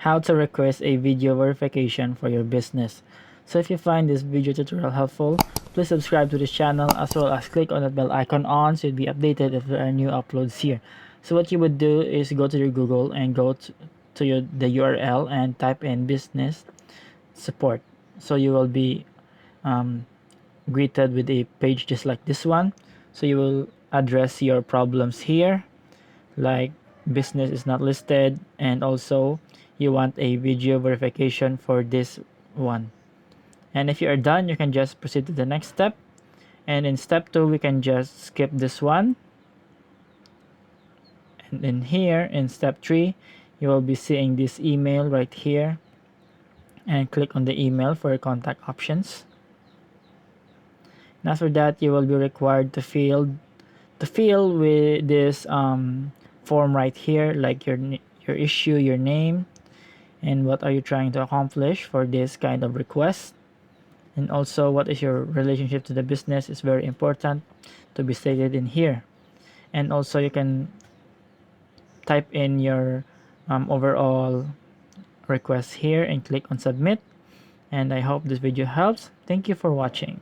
how to request a video verification for your business. So if you find this video tutorial helpful, please subscribe to this channel as well as click on that bell icon on so you'll be updated if there are new uploads here. So what you would do is go to your Google and go to the URL and type in business support. So you will be greeted with a page just like this one. So you will address your problems here, like business is not listed, and also you want a video verification for this one. And if you are done, you can just proceed to the next step. And in step 2, we can just skip this one. And in here, in step 3, you will be seeing this email right here. And click on the email for your contact options. And after that, you will be required to fill with this form right here, like your issue, your name, and what are you trying to accomplish for this kind of request, and also what is your relationship to the business is very important to be stated in here. And also you can type in your overall request here and click on submit. And I hope this video helps. Thank you for watching.